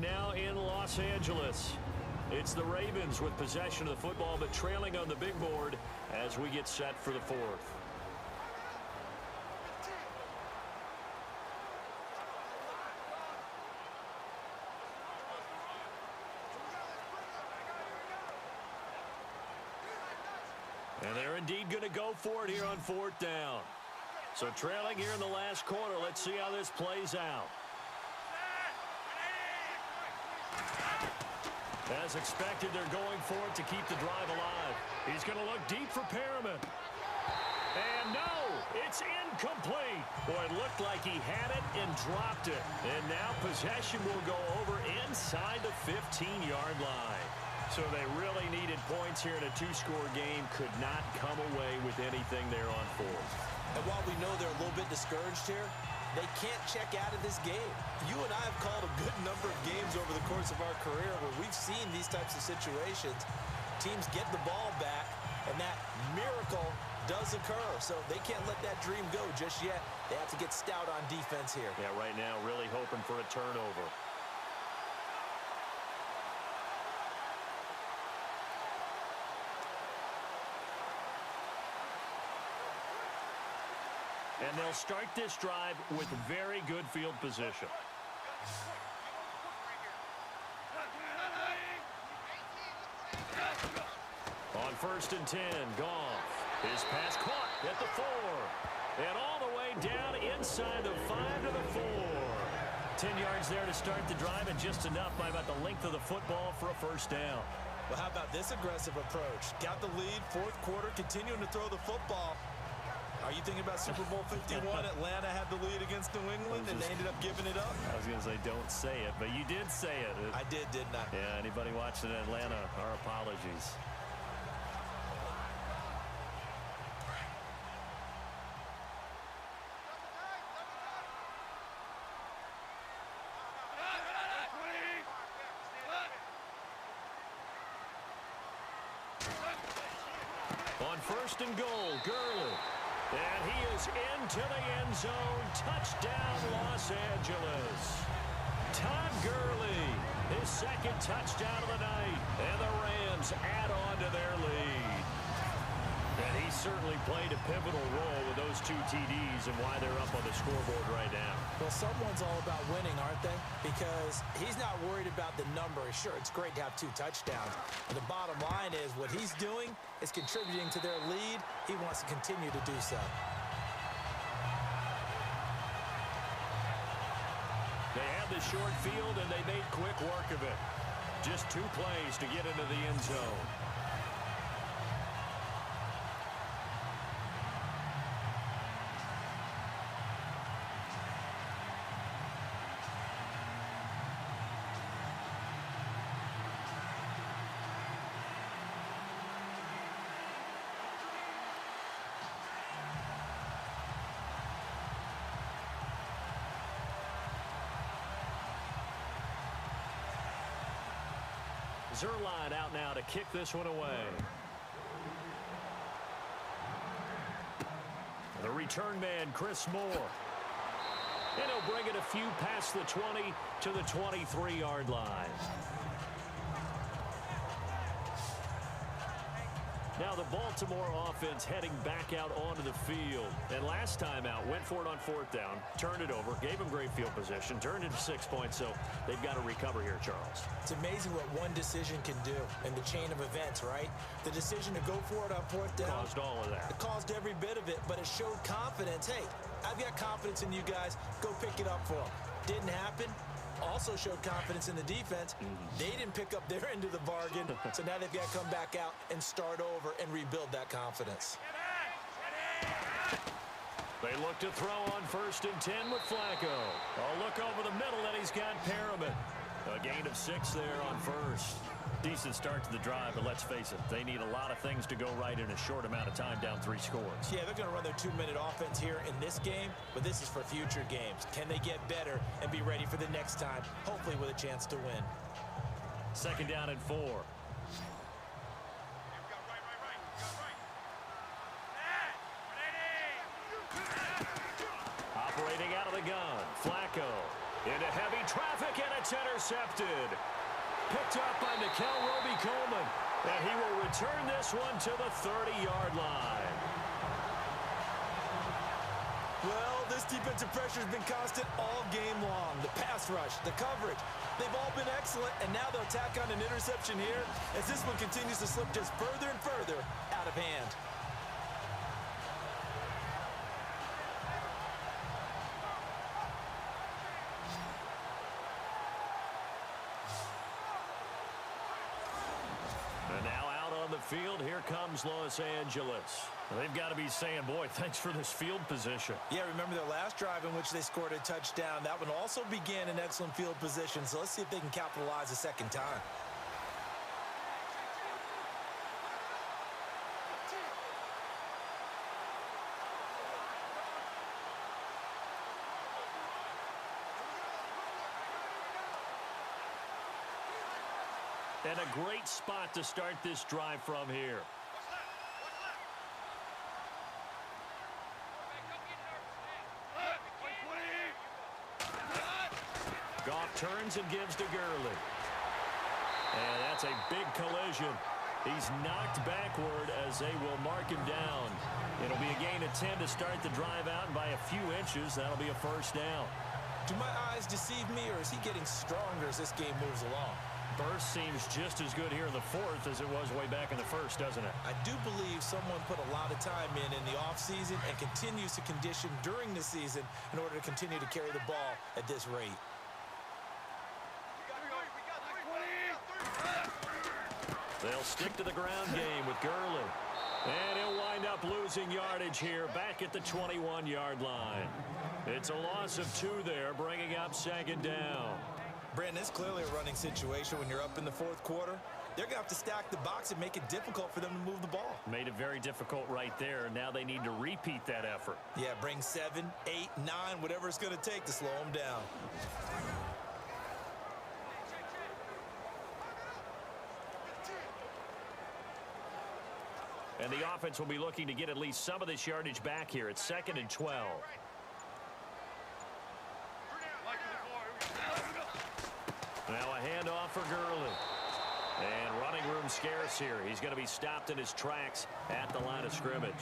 now in Los Angeles. It's the Ravens with possession of the football, but trailing on the big board as we get set for the fourth. And they're indeed going to go for it here on fourth down. So trailing here in the last quarter. Let's see how this plays out. As expected, they're going for it to keep the drive alive. He's going to look deep for Perriman. And no, it's incomplete. Boy, it looked like he had it and dropped it. And now possession will go over inside the 15-yard line. So they really needed points here in a two-score game. Could not come away with anything there on fourth. And while we know they're a little bit discouraged here, they can't check out of this game. You and I have called a good number of games over the course of our career where we've seen these types of situations. Teams get the ball back, and that miracle does occur. So they can't let that dream go just yet. They have to get stout on defense here. Yeah, right now really hoping for a turnover. And they'll start this drive with very good field position. On 1st and 10, Goff. His pass caught at the 4. And all the way down inside the 5 to the 4. 10 yards there to start the drive, and just enough by about the length of the football for a first down. Well, how about this aggressive approach? Got the lead, fourth quarter, continuing to throw the football. Are you thinking about Super Bowl 51? Atlanta had the lead against New England, and they ended up giving it up? I was going to say don't say it, but you did say it. I did, didn't I? Yeah, anybody watching Atlanta, our apologies. On 1st and goal, Gurley. And he is into the end zone. Touchdown, Los Angeles. Todd Gurley, his second touchdown of the night. And the Rams add on to their lead. And he certainly played a pivotal role with those 2 TDs and why they're up on the scoreboard right now. Well, someone's all about winning, aren't they? Because he's not worried about the number. Sure, it's great to have 2 touchdowns. But the bottom line is what he's doing is contributing to their lead. He wants to continue to do so. They had the short field, and they made quick work of it. Just 2 plays to get into the end zone. Zerline out now to kick this one away. The return man, Chris Moore. And he'll bring it a few past the 20 to the 23-yard line. Now the Baltimore offense heading back out onto the field. And last time out, went for it on 4th down, turned it over, gave them great field position, turned it to 6 points, so they've got to recover here, Charles. It's amazing what one decision can do in the chain of events, right? The decision to go for it on 4th down. Caused all of that. It caused every bit of it, but it showed confidence. Hey, I've got confidence in you guys. Go pick it up for them. Didn't happen. Also showed confidence in the defense. They didn't pick up their end of the bargain, so now they've got to come back out and start over and rebuild that confidence. They look to throw on 1st and 10 with Flacco. A look over the middle, and he's got Perriman. A gain of 6 there on 1st. Decent start to the drive, but let's face it, they need a lot of things to go right in a short amount of time, down 3 scores. Yeah, they're going to run their 2-minute offense here in this game, but this is for future games. Can they get better and be ready for the next time, hopefully with a chance to win? 2nd down and 4. Operating out of the gun, Flacco into heavy traffic, and it's intercepted. Picked up by Nikel Roby-Coleman. And he will return this one to the 30-yard line. Well, this defensive pressure has been constant all game long. The pass rush, the coverage, they've all been excellent, and now they'll tack on an interception here as this one continues to slip just further and further out of hand. And now out on the field, here comes Los Angeles. They've got to be saying, boy, thanks for this field position. Yeah, remember their last drive in which they scored a touchdown. That one also began in excellent field position, so let's see if they can capitalize a second time. And a great spot to start this drive from here. Goff turns and gives to Gurley. And that's a big collision. He's knocked backward as they will mark him down. It'll be a gain of 10 to start the drive out, and by a few inches, that'll be a first down. Do my eyes deceive me, or is he getting stronger as this game moves along? Burst seems just as good here in the fourth as it was way back in the first, doesn't it? I do believe someone put a lot of time in the offseason and continues to condition during the season in order to continue to carry the ball at this rate. They'll stick to the ground game with Gurley. And he'll wind up losing yardage here back at the 21-yard line. It's a loss of 2 there, bringing up second down. Brandon, it's clearly a running situation when you're up in the fourth quarter. They're going to have to stack the box and make it difficult for them to move the ball. Made it very difficult right there. Now they need to repeat that effort. Yeah, bring 7, 8, 9, whatever it's going to take to slow them down. And the offense will be looking to get at least some of this yardage back here. It's 2nd and 12. Now a handoff for Gurley. And running room scarce here. He's going to be stopped in his tracks at the line of scrimmage.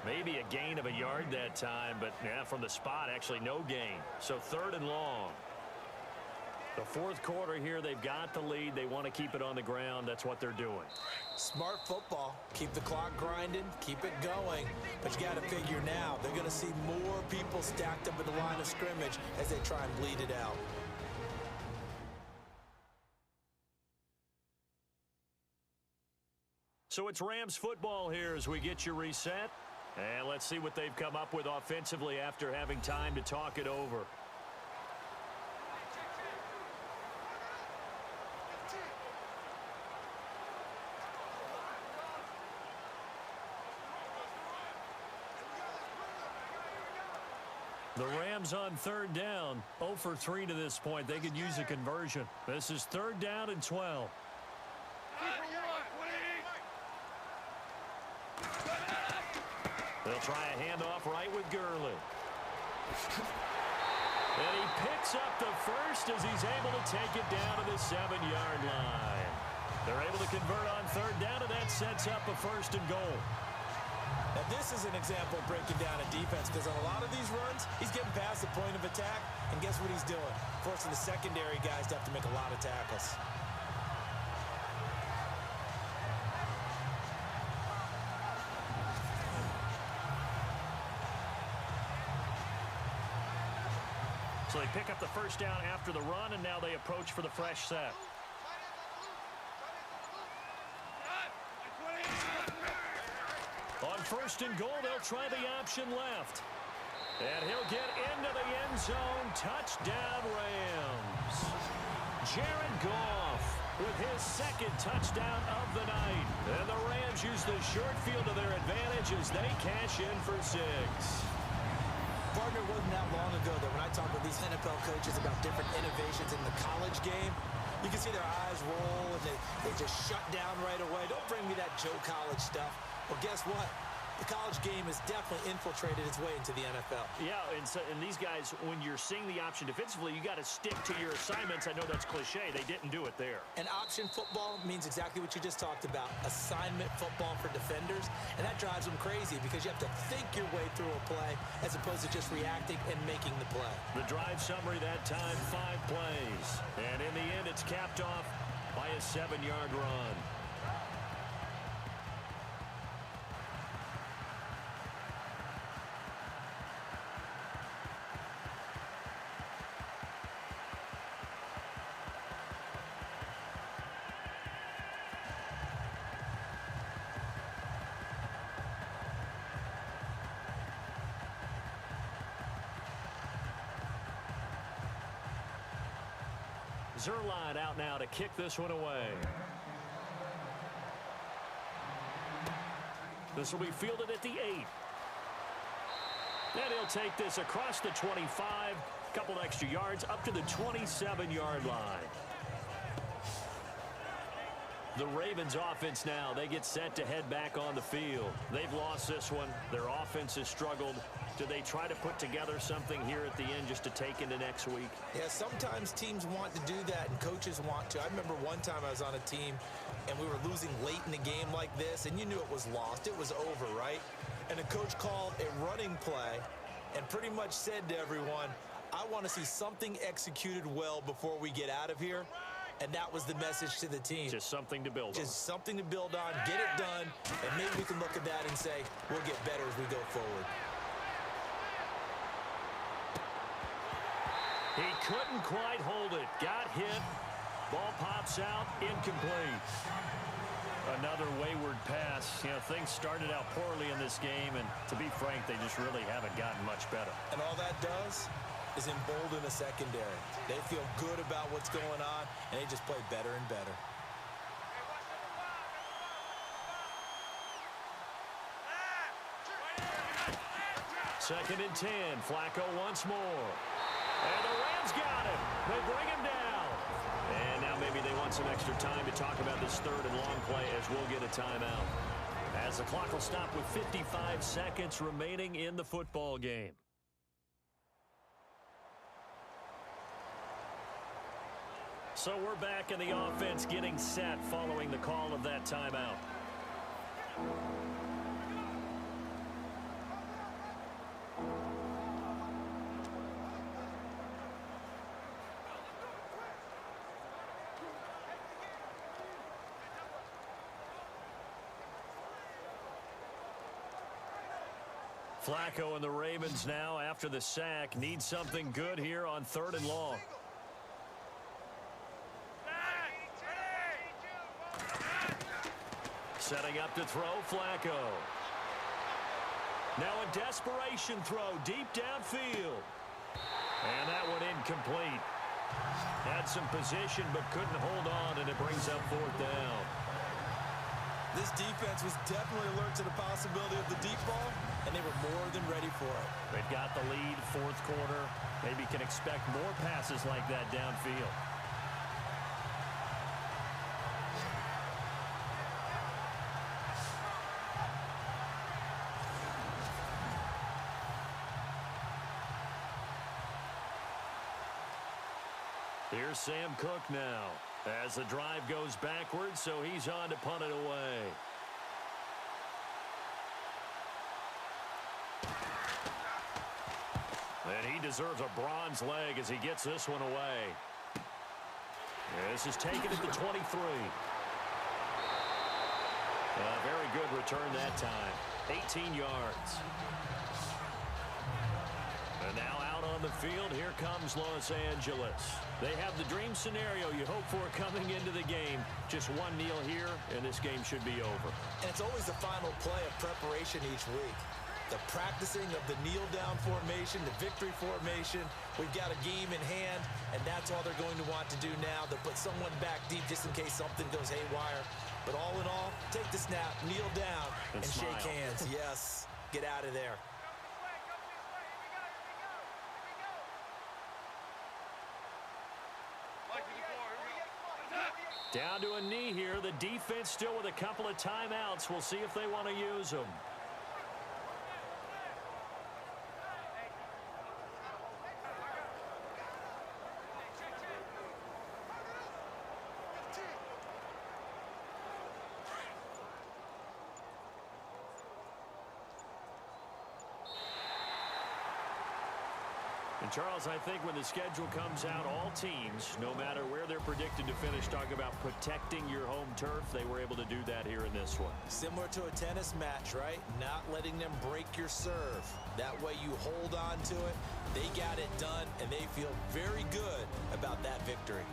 Maybe a gain of a yard that time, but yeah, from the spot, actually no gain. So 3rd and long. The fourth quarter here, they've got the lead. They want to keep it on the ground. That's what they're doing. Smart football. Keep the clock grinding. Keep it going. But you got to figure now, they're going to see more people stacked up at the line of scrimmage as they try and bleed it out. So it's Rams football here as we get you reset. And let's see what they've come up with offensively after having time to talk it over. The Rams on 3rd down, 0 for 3 to this point. They could use a conversion. This is 3rd down and 12. They'll try a handoff right with Gurley. And he picks up the first as he's able to take it down to the 7-yard line. They're able to convert on 3rd down, and that sets up a 1st and goal. Now, this is an example of breaking down a defense because on a lot of these runs, he's getting past the point of attack, and guess what he's doing? Forcing the secondary guys to have to make a lot of tackles. So they pick up the 1st down after the run, and now they approach for the fresh set. On 1st and goal, they'll try the option left. And he'll get into the end zone. Touchdown, Rams. Jared Goff with his 2nd touchdown of the night. And the Rams use the short field to their advantage as they cash in for 6. Partner, it wasn't that long ago that when I talk with these NFL coaches about different innovations in the college game, you can see their eyes roll and they just shut down right away. Don't bring me that Joe College stuff. Well, guess what? The college game has definitely infiltrated its way into the NFL. Yeah, and these guys, when you're seeing the option defensively, you got to stick to your assignments. I know that's cliche. They didn't do it there. And option football means exactly what you just talked about, assignment football for defenders, and that drives them crazy because you have to think your way through a play as opposed to just reacting and making the play. The drive summary that time, 5 plays. And in the end, it's capped off by a 7-yard run. Zerline out now to kick this one away. This will be fielded at the 8. And he'll take this across the 25, couple extra yards up to the 27-yard line. The Ravens offense now, they get set to head back on the field. They've lost this one. Their offense has struggled. Do they try to put together something here at the end just to take into next week? Yeah, sometimes teams want to do that and coaches want to. I remember one time I was on a team and we were losing late in the game like this and you knew it was lost. It was over, right? And the coach called a running play and pretty much said to everyone, I want to see something executed well before we get out of here. And that was the message to the team. Just something to build on. Just something to build on, get it done, and maybe we can look at that and say, we'll get better as we go forward. He couldn't quite hold it. Got hit. Ball pops out. Incomplete. Another wayward pass. You know, things started out poorly in this game, and to be frank, they just really haven't gotten much better. And all that does is embolden a secondary. They feel good about what's going on, and they just play better and better. Second and 10. Flacco once more. And the Rams got him. They bring him down. And now maybe they want some extra time to talk about this third and long play as we'll get a timeout. As the clock will stop with 55 seconds remaining in the football game. So we're back in the offense getting set following the call of that timeout. Flacco and the Ravens now, after the sack, need something good here on 3rd and long. Setting up to throw, Flacco. Now a desperation throw deep downfield. And that one incomplete. Had some position but couldn't hold on, and it brings up 4th down. This defense was definitely alert to the possibility of the deep ball, and they were more than ready for it. They've got the lead, 4th quarter. Maybe can expect more passes like that downfield. Here's Sam Cook now as the drive goes backwards, so he's on to punt it away. And he deserves a bronze leg as he gets this one away. This is taken at the 23. A very good return that time. 18 yards. And now out on the field, here comes Los Angeles. They have the dream scenario you hope for coming into the game. Just one kneel here, and this game should be over. And it's always the final play of preparation each week. The practicing of the kneel-down formation, the victory formation. We've got a game in hand, and that's all they're going to want to do now. They'll put someone back deep just in case something goes haywire. But all in all, take the snap, kneel down, and shake hands. Yes, get out of there. Down to a knee here. The defense still with a couple of timeouts. We'll see if they want to use them. And, Charles, I think when the schedule comes out, all teams, no matter where they're predicted to finish, talk about protecting your home turf. They were able to do that here in this one. Similar to a tennis match, right? Not letting them break your serve. That way you hold on to it. They got it done, and they feel very good about that victory.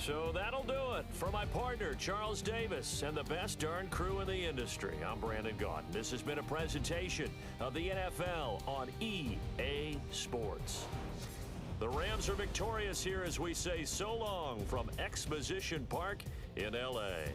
So that'll do it for my partner, Charles Davis, and the best darn crew in the industry. I'm Brandon Gaudin. This has been a presentation of the NFL on EA Sports. The Rams are victorious here as we say so long from Exposition Park in L.A.